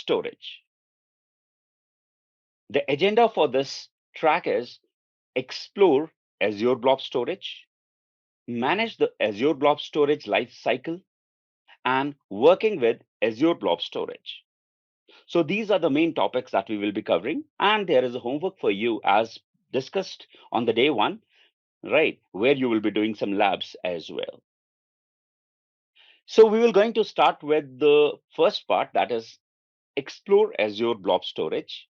storage. The agenda for this track is explore Azure Blob Storage, manage the Azure Blob Storage life cycle, and working with Azure Blob Storage. So these are the main topics that we will be covering, and there is a homework for you as discussed on the day one, right, where you will be doing some labs as well. So we will going to start with the first part, that is explore Azure Blob Storage.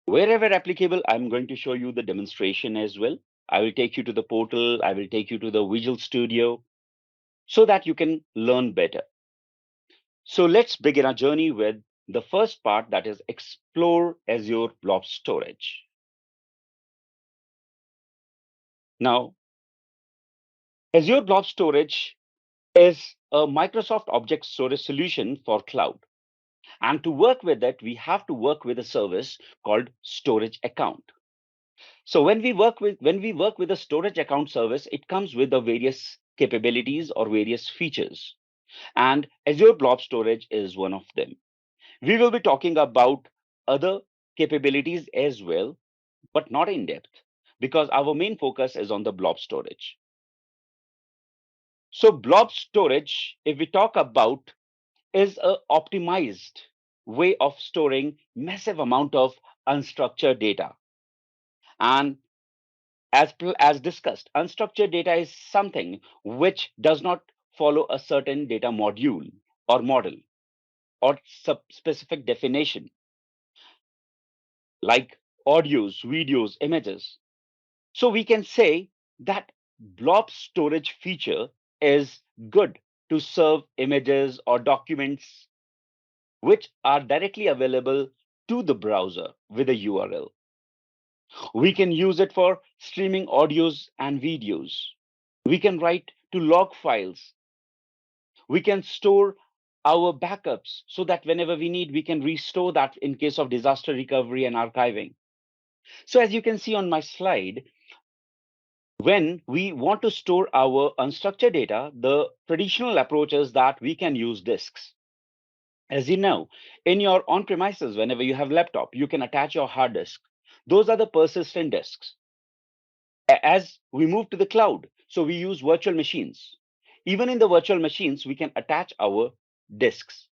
Wherever applicable, I'm going to show you the demonstration as well. I will take you to the portal, I will take you to the Visual Studio so that you can learn better. So let's begin our journey with the first part, that is explore Azure Blob Storage. Now, Azure Blob Storage is a Microsoft Object Storage solution for cloud. And to work with it, we have to work with a service called storage account. So when we work with a storage account service, it comes with the various capabilities or various features. And Azure Blob Storage is one of them. We will be talking about other capabilities as well, but not in depth, because our main focus is on the blob storage. So blob storage, if we talk about, is a optimized way of storing massive amount of unstructured data. And as discussed, unstructured data is something which does not follow a certain data module or model or specific definition, like audios, videos, images. So we can say that blob storage feature is good to serve images or documents which are directly available to the browser with a URL. We can use it for streaming audios and videos. We can write to log files. We can store our backups so that whenever we need, we can restore that in case of disaster recovery and archiving. So as you can see on my slide, when we want to store our unstructured data, the traditional approach is that we can use disks. As you know, in your on-premises, whenever you have laptop, you can attach your hard disk. Those are the persistent disks. As we move to the cloud, so we use virtual machines. Even in the virtual machines, we can attach our disks.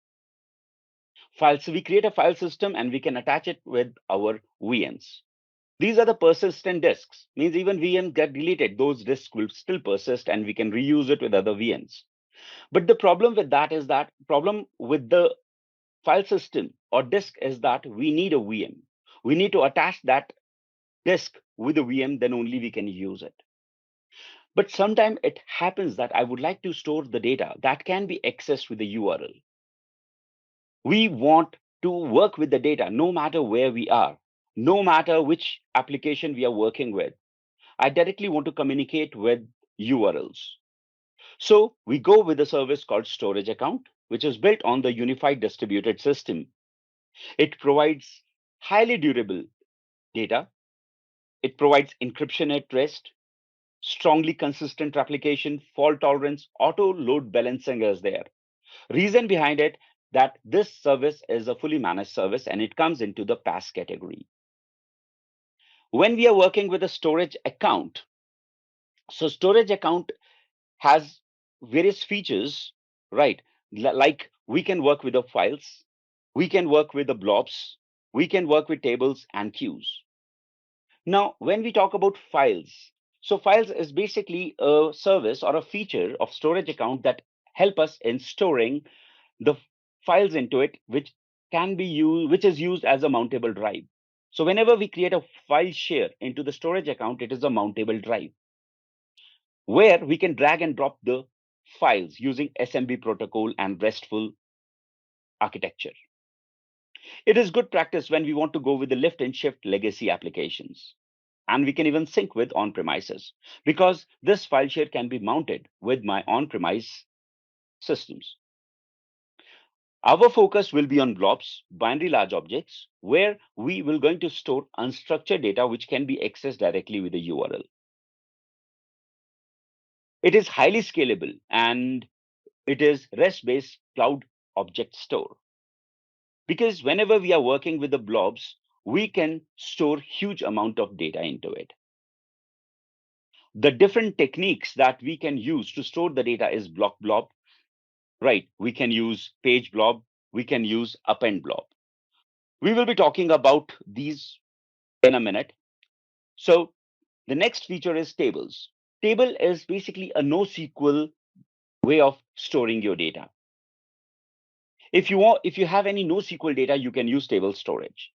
Files, we create a file system and we can attach it with our VMs. These are the persistent disks, means even VMs get deleted, those disks will still persist and we can reuse it with other VMs. But the problem with that is that problem with the file system or disk is that we need a VM. We need to attach that disk with a VM, then only we can use it. But sometimes it happens that I would like to store the data that can be accessed with a URL. We want to work with the data no matter where we are, no matter which application we are working with. I directly want to communicate with URLs. So we go with a service called Storage Account, which is built on the unified distributed system. It provides highly durable data. It provides encryption at rest, strongly consistent replication, fault tolerance, auto load balancing is there. Reason behind it, that this service is a fully managed service and it comes into the PaaS category. When we are working with a storage account, so storage account has various features, right? Like we can work with the files, we can work with the blobs, we can work with tables and queues. Now, when we talk about files, so files is basically a service or a feature of storage account that help us in storing the files into it, which can be used, which is used as a mountable drive. So whenever we create a file share into the storage account, it is a mountable drive where we can drag and drop the files using SMB protocol and RESTful architecture. It is good practice when we want to go with the lift and shift legacy applications. And we can even sync with on-premises because this file share can be mounted with my on-premise systems. Our focus will be on blobs, binary large objects, where we will going to store unstructured data which can be accessed directly with a URL. It is highly scalable and it is REST-based cloud object store. Because whenever we are working with the blobs, we can store huge amount of data into it. The different techniques that we can use to store the data is block blob, right? We can use page blob, we can use append blob. We will be talking about these in a minute. So the next feature is tables. Table is basically a NoSQL way of storing your data. If you have any NoSQL data, you can use table storage.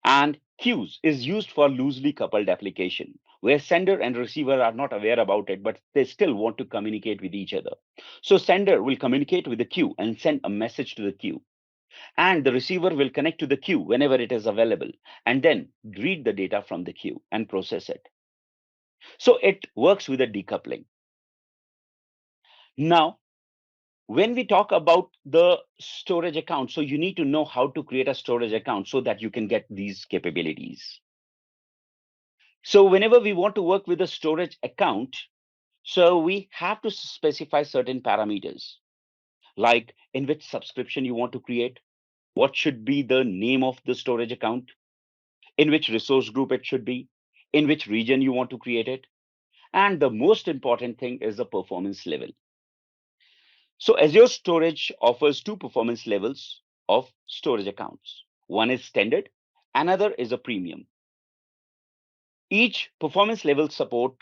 And queues is used for loosely coupled application, where sender and receiver are not aware about it, but they still want to communicate with each other. So sender will communicate with the queue and send a message to the queue. And the receiver will connect to the queue whenever it is available, and then read the data from the queue and process it. So it works with a decoupling. Now, when we talk about the storage account, so you need to know how to create a storage account so that you can get these capabilities. So whenever we want to work with a storage account, so we have to specify certain parameters, like in which subscription you want to create, what should be the name of the storage account, in which resource group it should be, in which region you want to create it. And the most important thing is the performance level. So Azure Storage offers two performance levels of storage accounts. One is standard, another is a premium. Each performance level support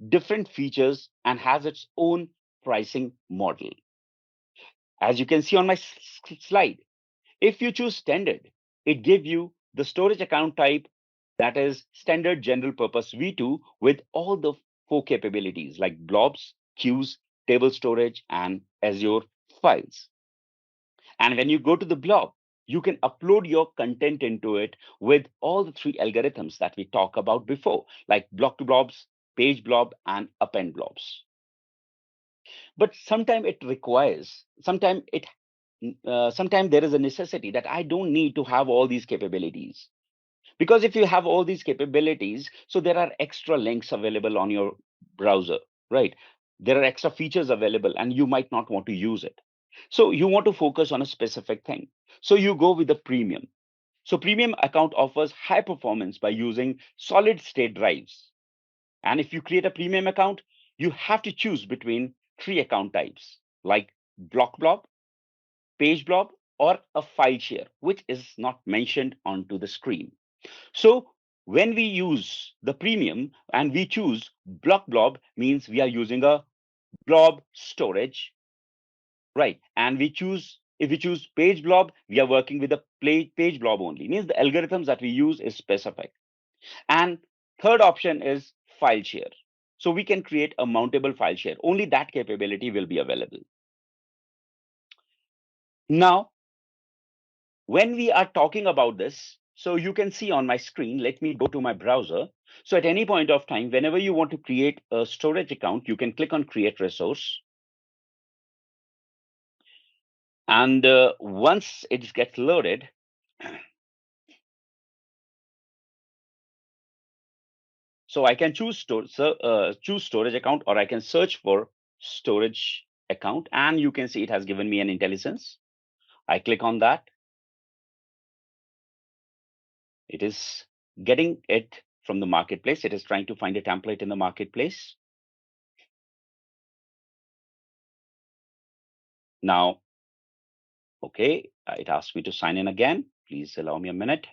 different features and has its own pricing model. As you can see on my slide, if you choose standard, it gives you the storage account type that is standard general purpose V2 with all the four capabilities like blobs, queues, table storage, and Azure files. And when you go to the blob, you can upload your content into it with all the three algorithms that we talked about before, like block to blobs, page blob, and append blobs. But sometimes it requires, sometimes there is a necessity that I don't need to have all these capabilities. Because if you have all these capabilities, so there are extra links available on your browser, right? There are extra features available and you might not want to use it. So you want to focus on a specific thing. So you go with the premium. So premium account offers high performance by using solid state drives. And if you create a premium account, you have to choose between three account types like block blob, page blob, or a file share, which is not mentioned onto the screen. So when we use the premium and we choose block blob means we are using a blob storage, right? And if we choose page blob, we are working with a page blob only. Means the algorithms that we use is specific. And third option is file share. So we can create a mountable file share. Only that capability will be available. Now, when we are talking about this, so you can see on my screen, let me go to my browser. So at any point of time, whenever you want to create a storage account, you can click on create resource. And once it gets loaded, so I can choose choose storage account, or I can search for storage account, and you can see it has given me an intelligence. I click on that. It is getting it from the marketplace. It is trying to find a template in the marketplace. Now, okay, it asked me to sign in again. Please allow me a minute.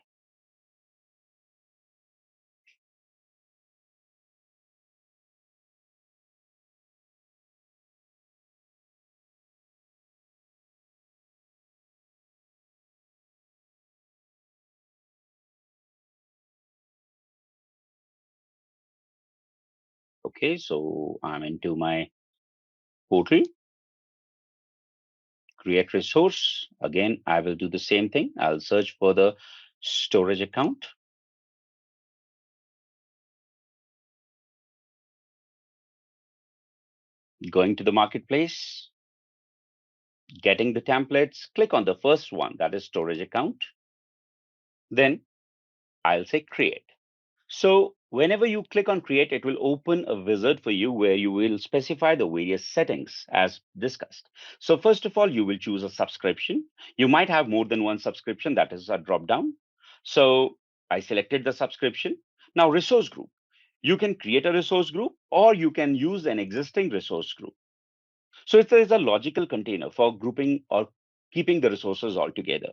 Okay, so I'm into my portal, create resource. Again, I will do the same thing. I'll search for the storage account. Going to the marketplace, getting the templates, click on the first one, that is storage account. Then I'll say create. So Whenever you click on create, it will open a wizard for you where you will specify the various settings as discussed. So first of all, you will choose a subscription. You might have more than one subscription, that is a drop down. So I selected the subscription. Now resource group. You can create a resource group or you can use an existing resource group. So if there is a logical container for grouping or keeping the resources all together.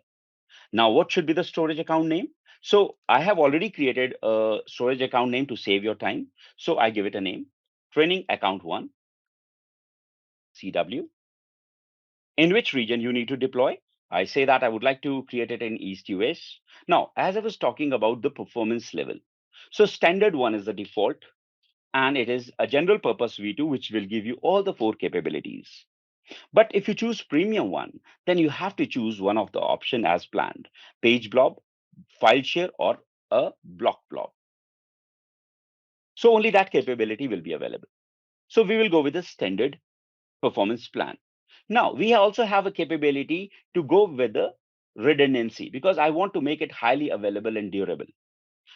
Now, what should be the storage account name? So I have already created a storage account name to save your time. So I give it a name, training account one, CW. In which region you need to deploy? I say that I would like to create it in East US. Now, as I was talking about the performance level, so standard one is the default, and it is a general purpose V2, which will give you all the four capabilities. But if you choose premium one, then you have to choose one of the option as planned, page blob, file share, or a block blob. So only that capability will be available. So we will go with the standard performance plan. Now we also have a capability to go with the redundancy because I want to make it highly available and durable.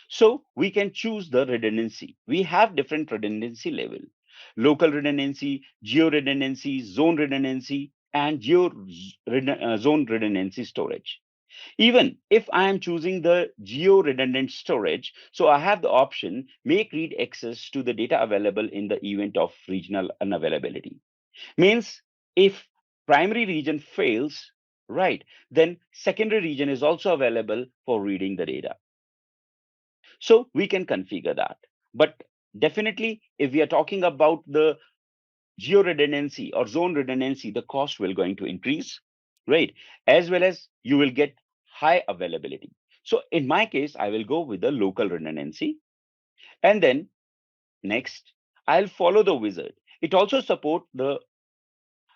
So we can choose the redundancy. We have different redundancy level, local redundancy, geo redundancy, zone redundancy, and zone redundancy storage. Even if I am choosing the geo redundant storage, so I have the option make read access to the data available in the event of regional unavailability. Means if primary region fails, right, then secondary region is also available for reading the data. So we can configure that. But definitely, if we are talking about the geo redundancy or zone redundancy, the cost will going to increase, right? As well as you will get high availability. So in my case, I will go with the local redundancy. And then next, I'll follow the wizard. It also support the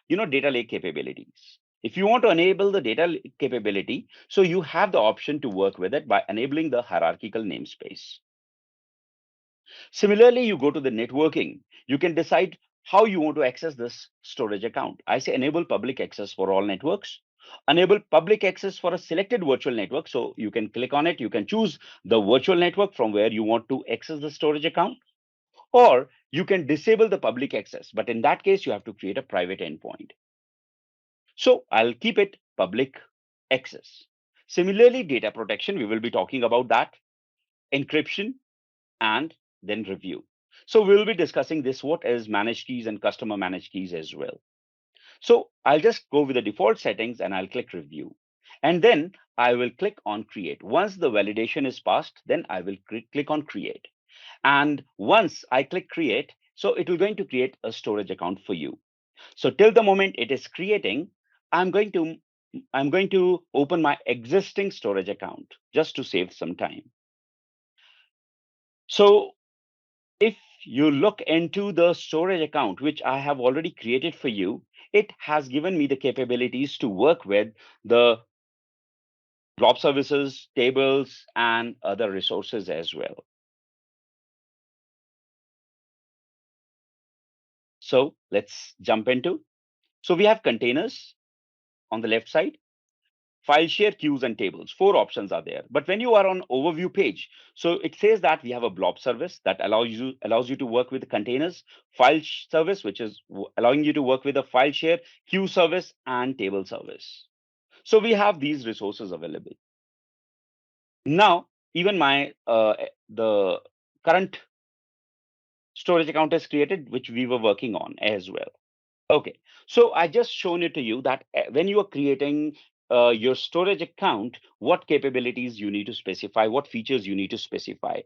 data lake capabilities. If you want to enable the data lake capability, so you have the option to work with it by enabling the hierarchical namespace. Similarly, you go to the networking. You can decide how you want to access this storage account. I say enable public access for all networks. Enable public access for a selected virtual network. So you can click on it. You can choose the virtual network from where you want to access the storage account. Or you can disable the public access. But in that case, you have to create a private endpoint. So I'll keep it public access. Similarly, data protection, we will be talking about that. Encryption, and then review. So we'll be discussing this, what is managed keys and customer managed keys as well. So I'll just go with the default settings and I'll click review. And then I will click on create. Once the validation is passed, then I will click on create. And once I click create, so it will going to create a storage account for you. So till the moment it is creating, I'm going to I'm going to open my existing storage account just to save some time. So if you look into the storage account, which I have already created for you, it has given me the capabilities to work with the blob services, tables, and other resources as well. So let's jump into. So we have containers on the left side, file share, queues, and tables. Four options are there. But when you are on overview page, so it says that we have a blob service that allows you to work with containers, service, which is allowing you to work with a file share, queue service, and table service. So we have these resources available. Now, even my the current storage account is created, which we were working on as well. Okay, so I just shown it to you that when you are creating your storage account, what capabilities you need to specify, what features you need to specify.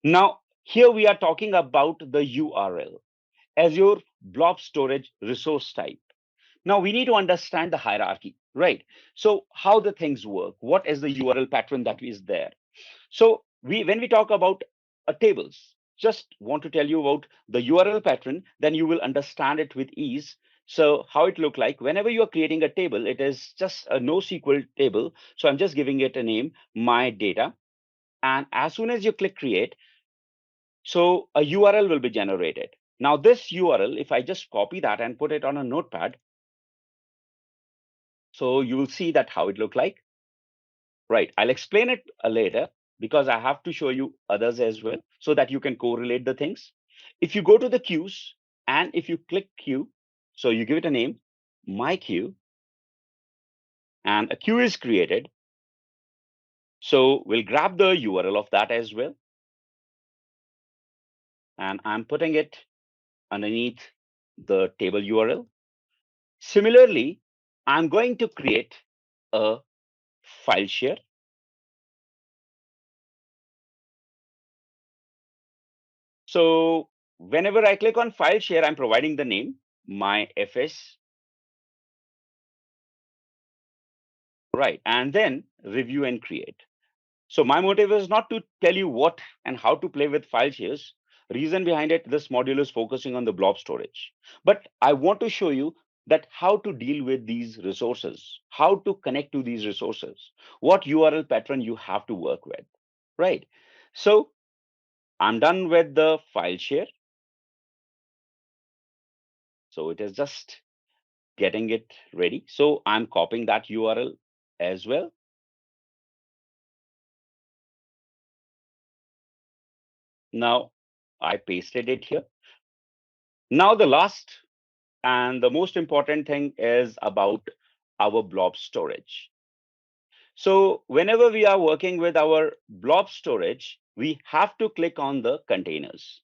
Now, here we are talking about the URL, Azure Blob Storage resource type. Now we need to understand the hierarchy, right? So how the things work, what is the URL pattern that is there? So when we talk about tables, just want to tell you about the URL pattern, then you will understand it with ease. So how it look like whenever you are creating a table, it is just a NoSQL table. So I'm just giving it a name, my data. And as soon as you click create, so a URL will be generated. Now this URL, if I just copy that and put it on a notepad, so you will see that how it look like. Right, I'll explain it later. because I have to show you others as well so that you can correlate the things. If you go to the queues and if you click queue, so you give it a name, my queue, and a queue is created. So we'll grab the URL of that as well. And I'm putting it underneath the table URL. Similarly, I'm going to create a file share. So whenever I click on file share, I'm providing the name, my FS, right? And then review and create. So my motive is not to tell you what and how to play with file shares. Reason behind it, this module is focusing on the blob storage. But I want to show you that how to deal with these resources, how to connect to these resources, what URL pattern you have to work with, right? So I'm done with the file share. So it is just getting it ready. So I'm copying that URL as well. Now I pasted it here. Now the last and the most important thing is about our blob storage. So whenever we are working with our blob storage, we have to click on the containers.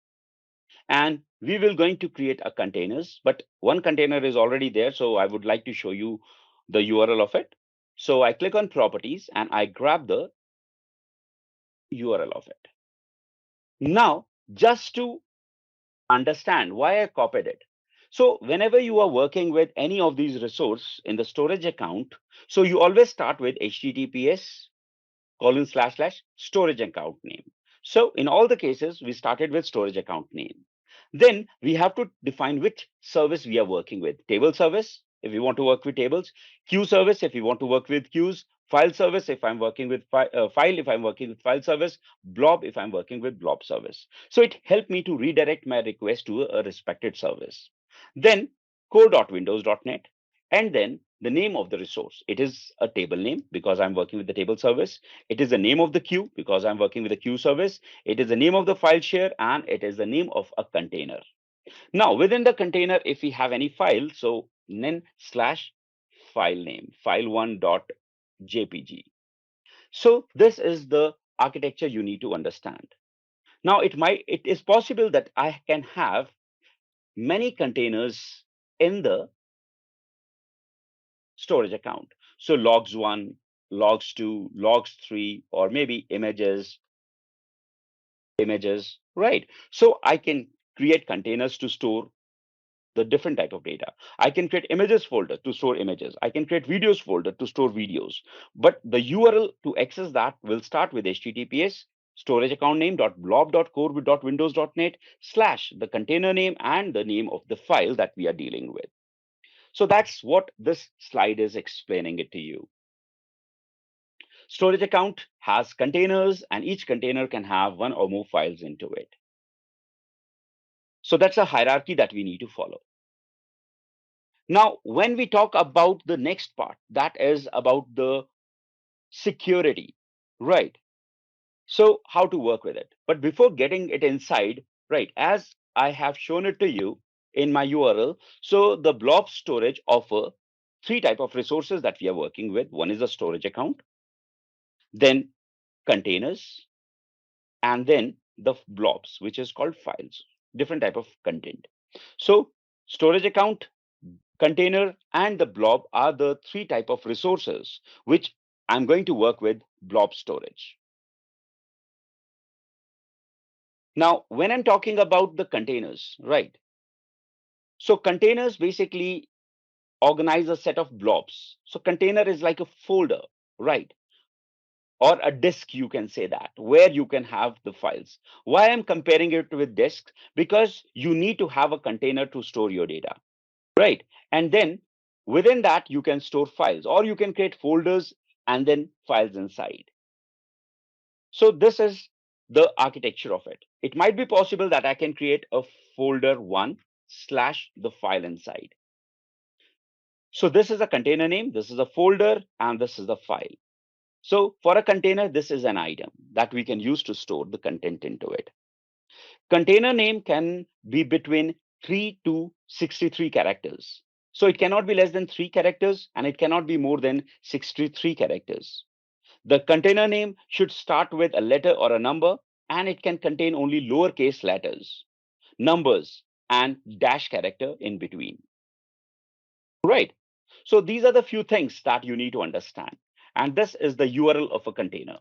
And we will going to create a containers, but one container is already there. So I would like to show you the URL of it. So I click on properties and I grab the URL of it. Now, just to understand why I copied it. So whenever you are working with any of these resource in the storage account, so you always start with HTTPS :/ storage account name. So in all the cases, we started with storage account name. Then we have to define which service we are working with. Table service, if we want to work with tables, queue service, if we want to work with queues, file service, if I'm working with file, if I'm working with file service, blob, if I'm working with blob service. So it helped me to redirect my request to a respected service. Then core.windows.net, and then the name of the resource. It is a table name because I'm working with the table service. It is the name of the queue because I'm working with the queue service. It is the name of the file share, and it is the name of a container. Now, within the container, if we have any file, so nen/file name, file1.jpg. So this is the architecture you need to understand. Now, it is possible that I can have many containers in the storage account. So logs1, logs2, logs3, or maybe images, right? So I can create containers to store the different type of data. I can create images folder to store images. I can create videos folder to store videos. But the URL to access that will start with HTTPS storage account name .blob.core.windows.net / the container name and the name of the file that we are dealing with. So that's what this slide is explaining it to you. Storage account has containers, and each container can have one or more files into it. So that's a hierarchy that we need to follow. Now, when we talk about the next part, that is about the security, right? So how to work with it. But before getting it inside, right, as I have shown it to you in my URL, so the blob storage offer three type of resources that we are working with. One is a storage account, then containers, and then the blobs, which is called files, different type of content. So storage account, container, and the blob are the three type of resources which I'm going to work with blob storage. Now, when I'm talking about the containers, right? So containers basically organize a set of blobs. So container is like a folder, right? Or a disk, you can say that, where you can have the files. Why I'm comparing it with disk? Because you need to have a container to store your data, right? And then within that, you can store files, or you can create folders and then files inside. So this is the architecture of it. It might be possible that I can create a folder1 / the file inside. So this is a container name, this is a folder, and this is the file. So for a container, this is an item that we can use to store the content into it. Container name can be between 3 to 63 characters. So it cannot be less than 3 characters and it cannot be more than 63 characters. The container name should start with a letter or a number, and it can contain only lowercase letters, numbers, and dash character in between. Right. So these are the few things that you need to understand. And this is the URL of a container.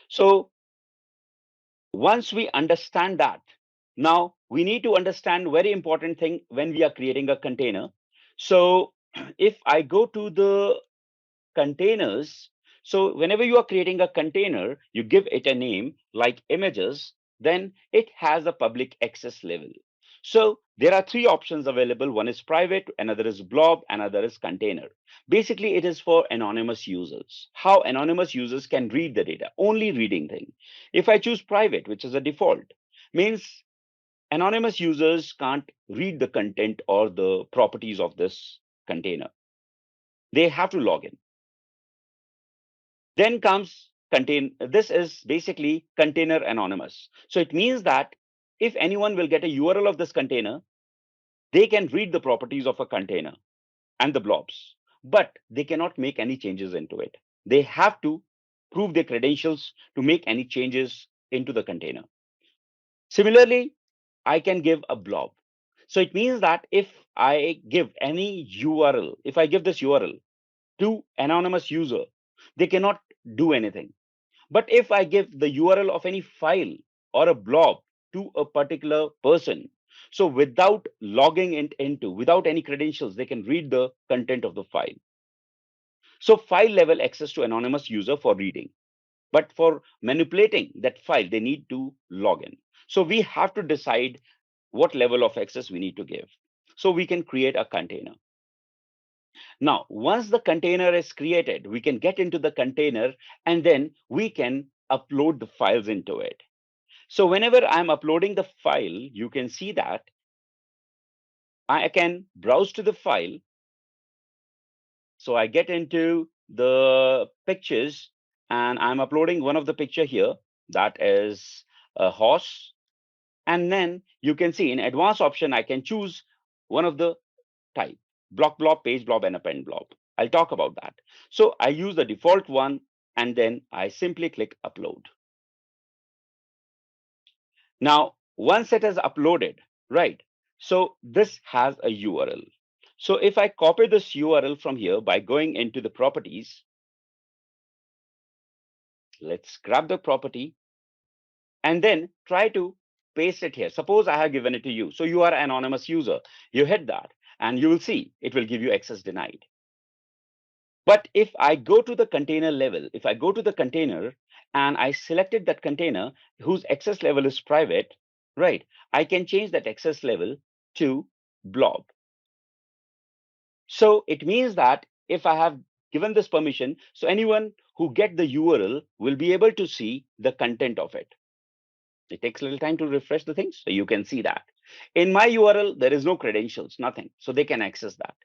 So once we understand that, now we need to understand very important thing when we are creating a container. So if I go to the containers, so whenever you are creating a container, you give it a name like images, then it has a public access level. So there are three options available. One is private, another is blob, another is container. Basically, it is for anonymous users. How anonymous users can read the data, only reading thing. If I choose private, which is a default, means anonymous users can't read the content or the properties of this container. They have to log in. Then comes contain. This is basically container anonymous. So it means that if anyone will get a URL of this container, they can read the properties of a container and the blobs, but they cannot make any changes into it. They have to prove their credentials to make any changes into the container. Similarly, I can give a blob. So it means that if I give any URL, if I give this URL to anonymous user, they cannot do anything. But if I give the URL of any file or a blob to a particular person, so without logging it into, without any credentials, they can read the content of the file. So file level access to anonymous user for reading. But for manipulating that file, they need to log in. So we have to decide what level of access we need to give. So we can create a container. Now, once the container is created, we can get into the container and then we can upload the files into it. So whenever I'm uploading the file, you can see that I can browse to the file. So I get into the pictures and I'm uploading one of the picture here, that is a horse. And then you can see in advanced option, I can choose one of the type, block blob, page blob, and append blob. I'll talk about that. So I use the default one and then I simply click upload. Now, once it is uploaded, right? So this has a URL. So if I copy this URL from here by going into the properties, let's grab the property and then try to paste it here. Suppose I have given it to you. So you are an anonymous user. You hit that and you will see it will give you access denied. But if I go to the container level, if I go to the container and I selected that container whose access level is private, right? I can change that access level to blob. So it means that if I have given this permission, so anyone who get the URL will be able to see the content of it. It takes a little time to refresh the things, so you can see that. In my URL, there is no credentials, nothing, so they can access that.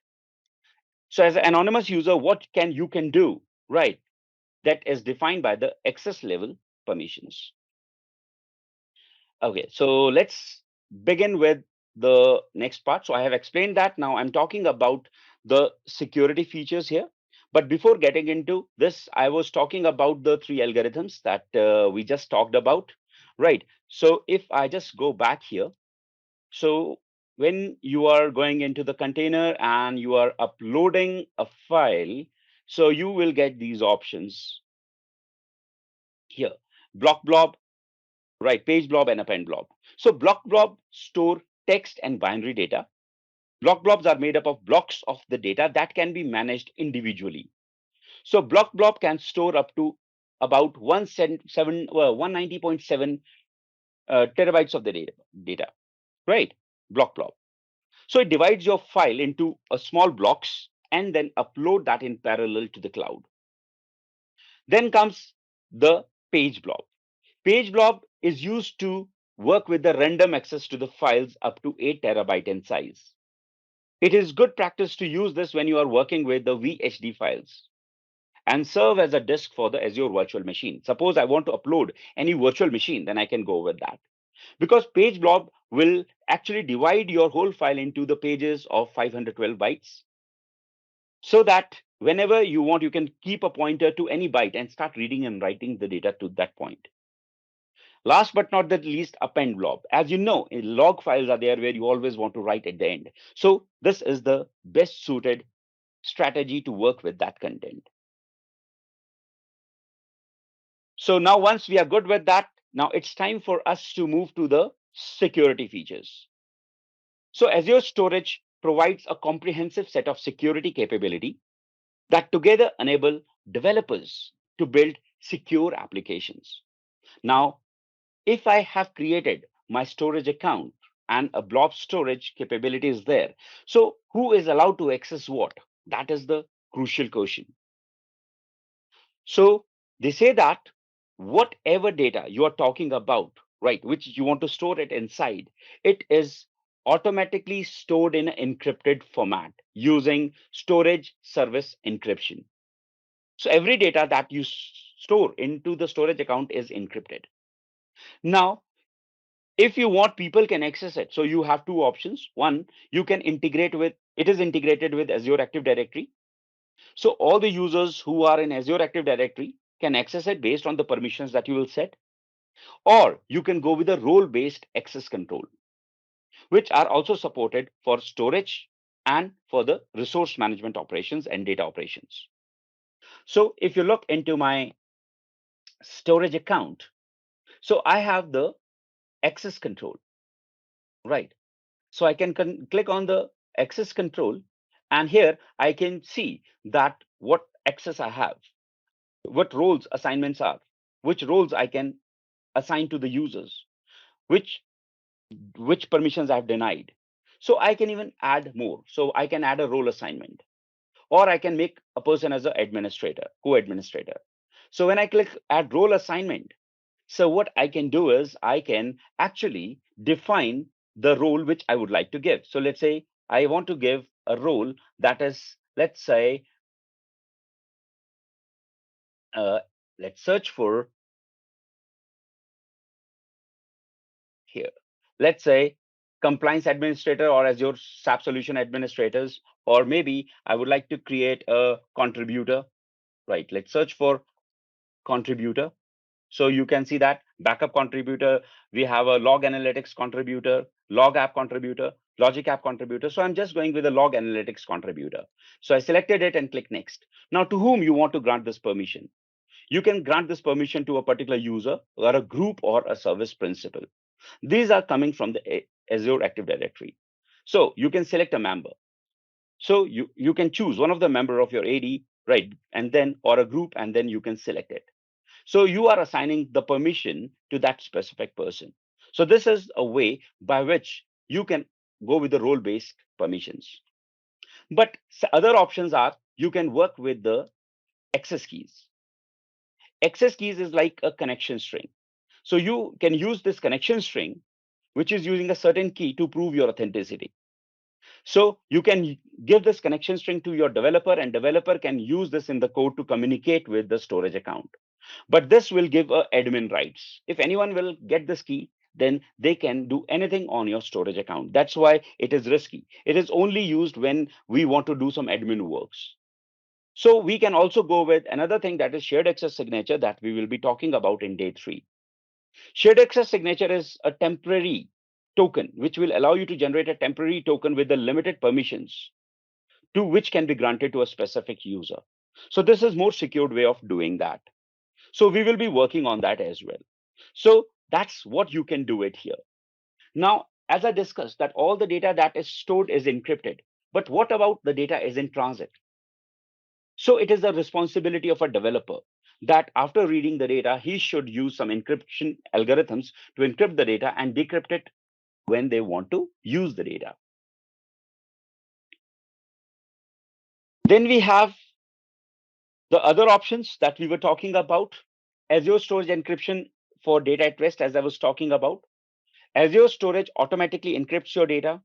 So as an anonymous user, what can you can do, right? That is defined by the access level permissions. Okay, so let's begin with the next part. So I have explained that. Now I'm talking about the security features here. But before getting into this, I was talking about the three algorithms that we just talked about, right? So if I just go back here, so when you are going into the container and you are uploading a file, so you will get these options here: block blob, right, page blob, and append blob. So block blob store text and binary data. Block blobs are made up of blocks of the data that can be managed individually. So block blob can store up to about 190.7 terabytes of the data, right? Block blob. So it divides your file into a small blocks and then upload that in parallel to the cloud. Then comes the page blob. Page blob is used to work with the random access to the files up to 8 terabyte in size. It is good practice to use this when you are working with the VHD files. and serve as a disk for the Azure virtual machine. Suppose I want to upload any virtual machine, then I can go with that. Because page blob will actually divide your whole file into the pages of 512 bytes, so that whenever you want, you can keep a pointer to any byte and start reading and writing the data to that point. Last but not the least, append blob. As you know, log files are there where you always want to write at the end. So this is the best suited strategy to work with that content. So now once we are good with that, now it's time for us to move to the security features. So Azure Storage provides a comprehensive set of security capability that together enable developers to build secure applications. Now, if I have created my storage account and a blob storage capability is there, so who is allowed to access what? That is the crucial question. So they say that whatever data you are talking about, right, which you want to store it inside, it is automatically stored in an encrypted format using storage service encryption. So every data that you store into the storage account is encrypted. Now, if you want, people can access it. So you have two options. One, you can integrate with, it is integrated with Azure Active Directory. So all the users who are in Azure Active Directory can access it based on the permissions that you will set. Or you can go with a role-based access control, which are also supported for storage and for the resource management operations and data operations. So if you look into my storage account, so I have the access control, right? So I can click on the access control, and here I can see that what access I have, what roles assignments are, which roles I can assign to the users, which permissions I've denied. So I can even add more. So I can add a role assignment, or I can make a person as an administrator, co-administrator. So when I click add role assignment, so what I can do is I can actually define the role which I would like to give. So let's say I want to give a role that is, let's say, uh, let's search for here. Let's say compliance administrator or Azure SAP solution administrators, or maybe I would like to create a contributor, right? Let's search for contributor. So you can see that backup contributor, we have a log analytics contributor, log app contributor, logic app contributor. So I'm just going with a log analytics contributor. So I selected it and click next. Now to whom you want to grant this permission? You can grant this permission to a particular user or a group or a service principal. These are coming from the Azure Active Directory. So you can select a member. So you can choose one of the member of your AD, right? And then, or a group, and then you can select it. So you are assigning the permission to that specific person. So this is a way by which you can go with the role-based permissions. But other options are you can work with the access keys. Access keys is like a connection string. So you can use this connection string, which is using a certain key to prove your authenticity. So you can give this connection string to your developer, and developer can use this in the code to communicate with the storage account. But this will give admin rights. If anyone will get this key, then they can do anything on your storage account. That's why it is risky. It is only used when we want to do some admin works. So we can also go with another thing, that is shared access signature, that we will be talking about in day 3. Shared access signature is a temporary token which will allow you to generate a temporary token with the limited permissions to which can be granted to a specific user. So this is more secured way of doing that. So we will be working on that as well. So that's what you can do it here. Now, as I discussed, that all the data that is stored is encrypted. But what about the data is in transit? So it is the responsibility of a developer that after reading the data, he should use some encryption algorithms to encrypt the data and decrypt it when they want to use the data. Then we have the other options that we were talking about. Azure Storage encryption for data at rest, as I was talking about. Azure Storage automatically encrypts your data.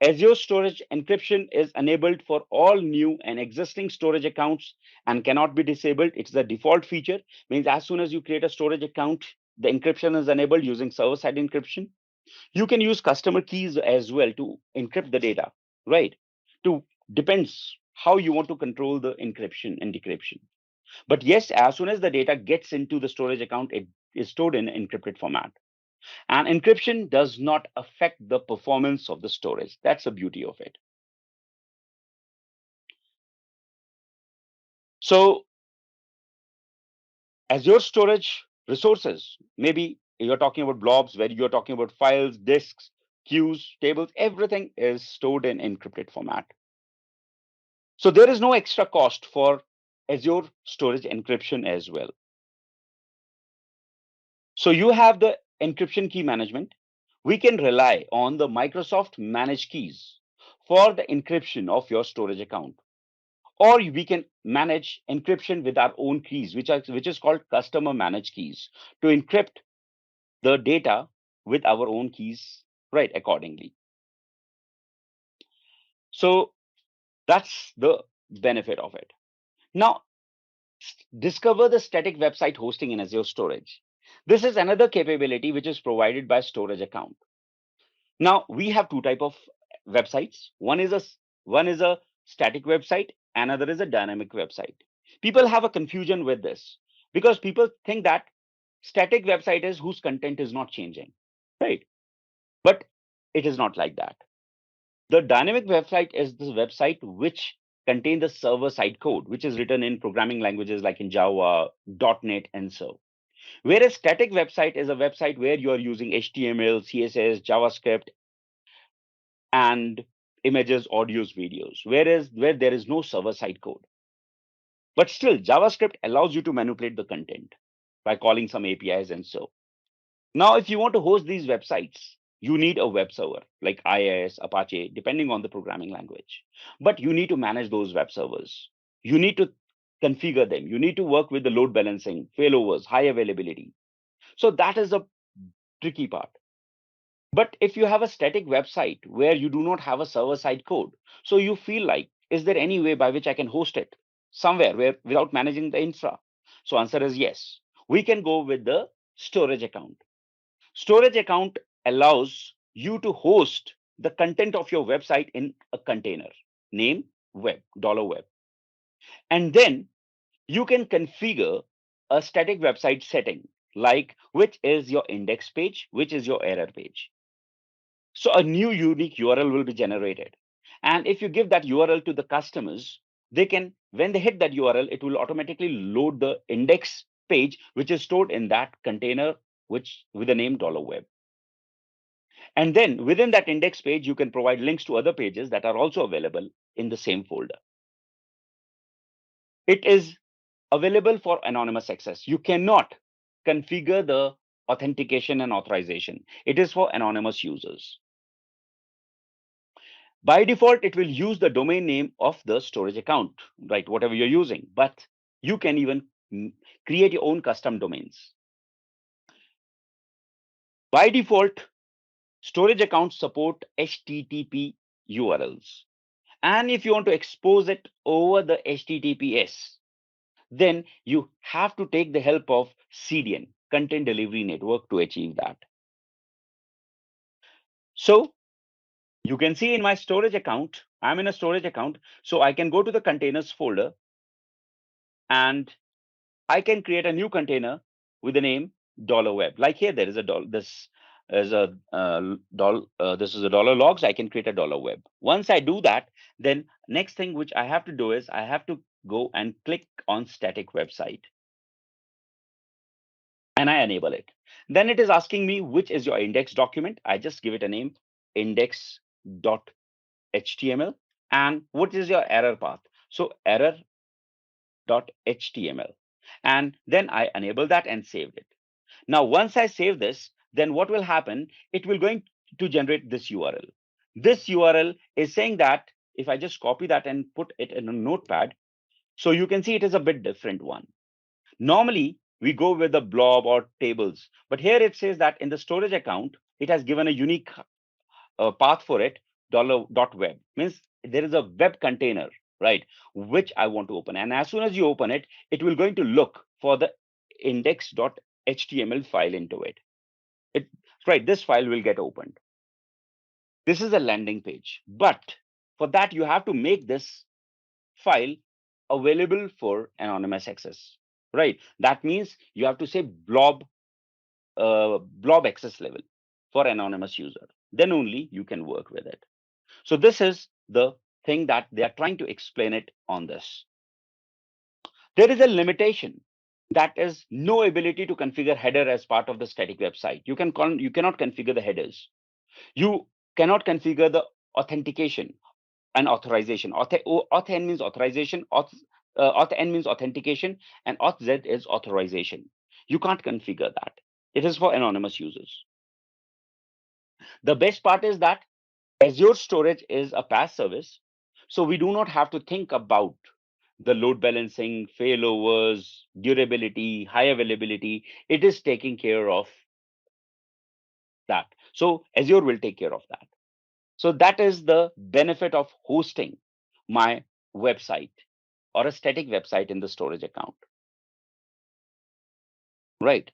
Azure Storage encryption is enabled for all new and existing storage accounts and cannot be disabled. It's the default feature, means as soon as you create a storage account, the encryption is enabled using server-side encryption. You can use customer keys as well to encrypt the data, right? To depends how you want to control the encryption and decryption. But yes, as soon as the data gets into the storage account, it is stored in encrypted format. And encryption does not affect the performance of the storage. That's the beauty of it. So Azure storage resources, maybe you're talking about blobs, where you're talking about files, disks, queues, tables, everything is stored in encrypted format. So there is no extra cost for Azure storage encryption as well. So you have the encryption key management. We can rely on the Microsoft managed keys for the encryption of your storage account. Or we can manage encryption with our own keys, which is called customer managed keys, to encrypt the data with our own keys, right, accordingly. So that's the benefit of it. Now, discover the static website hosting in Azure Storage. This is another capability which is provided by storage account. Now we have two type of websites. One is a static website, another is a dynamic website. People have a confusion with this because people think that static website is whose content is not changing, right? But it is not like that. The dynamic website is the website which contains the server side code, which is written in programming languages like in Java, .NET, and so. Whereas static website is a website where you are using HTML, CSS, JavaScript, and images, audios, videos, whereas where there is no server side code. But still, JavaScript allows you to manipulate the content by calling some APIs and so. Now, if you want to host these websites, you need a web server like IIS, Apache, depending on the programming language. But you need to manage those web servers. You need to configure them. You need to work with the load balancing, failovers, high availability. So that is a tricky part. But if you have a static website where you do not have a server side code, so you feel like, is there any way by which I can host it somewhere where without managing the infra? So answer is yes. We can go with the storage account. Storage account allows you to host the content of your website in a container, name web, $web. And then you can configure a static website setting, like which is your index page, which is your error page. So a new unique URL will be generated. And if you give that URL to the customers, they can, when they hit that URL, it will automatically load the index page, which is stored in that container, which with the name $web. And then within that index page, you can provide links to other pages that are also available in the same folder. It is available for anonymous access. You cannot configure the authentication and authorization. It is for anonymous users. By default, it will use the domain name of the storage account, right? Whatever you're using, but you can even create your own custom domains. By default, storage accounts support HTTP URLs. And if you want to expose it over the HTTPS, then you have to take the help of CDN, Content Delivery Network, to achieve that. So you can see in my storage account, I'm in a storage account, so I can go to the containers folder and I can create a new container with the name $web. Like here, there is a dollar. This is a this is a $logs. I can create a $web. Once I do that, then next thing which I have to do is I have to go and click on static website, and I enable it. Then it is asking me which is your index document. I just give it a name, index.html, and what is your error path. So error.html, and then I enable that and saved it. Now, once I save this, then what will happen? It will going to generate this URL. This URL is saying that if I just copy that and put it in a notepad, so you can see it is a bit different one. Normally, we go with the blob or tables, but here it says that in the storage account, it has given a unique path for it, $.web means there is a web container, right, which I want to open. And as soon as you open it, it will going to look for the index.html file into it. Right, this file will get opened. This is a landing page, but for that you have to make this file available for anonymous access, right? That means you have to say blob access level for anonymous user. Then only you can work with it. So this is the thing that they are trying to explain it on this. There is a limitation, that is no ability to configure header as part of the static website. You cannot configure the headers. You cannot configure the authentication and authorization. Auth n means authorization, auth n means authentication, and auth z is authorization. You can't configure that. It is for anonymous users. The best part is that Azure Storage is a PaaS service, so we do not have to think about the load balancing, failovers, durability, high availability. It is taking care of that. So Azure will take care of that. So that is the benefit of hosting my website or a static website in the storage account, right?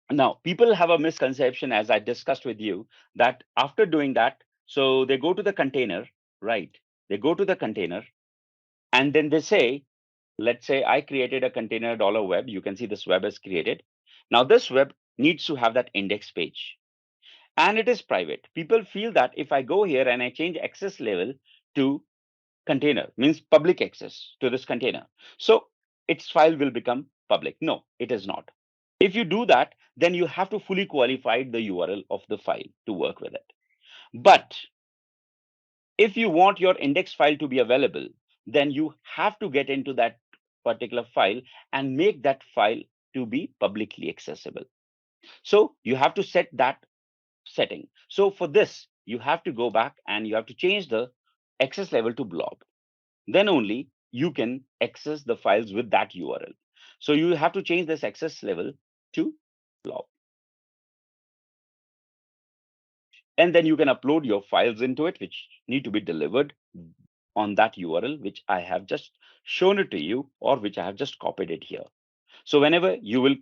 Now, people have a misconception, as I discussed with you, that after doing that, so they go to the container, right? They go to the container and then they say, let's say I created a container $web. You can see this web is created. Now this web needs to have that index page and it is private. People feel that if I go here and I change access level to container, means public access to this container, so its file will become public. No, it is not. If you do that, then you have to fully qualify the URL of the file to work with it. But if you want your index file to be available, then you have to get into that particular file and make that file to be publicly accessible. So you have to set that setting. So for this, you have to go back and you have to change the access level to blob. Then only you can access the files with that URL. So you have to change this access level to blob. And then you can upload your files into it, which need to be delivered on that URL, which I have just shown it to you, or which I have just copied it here. So whenever you will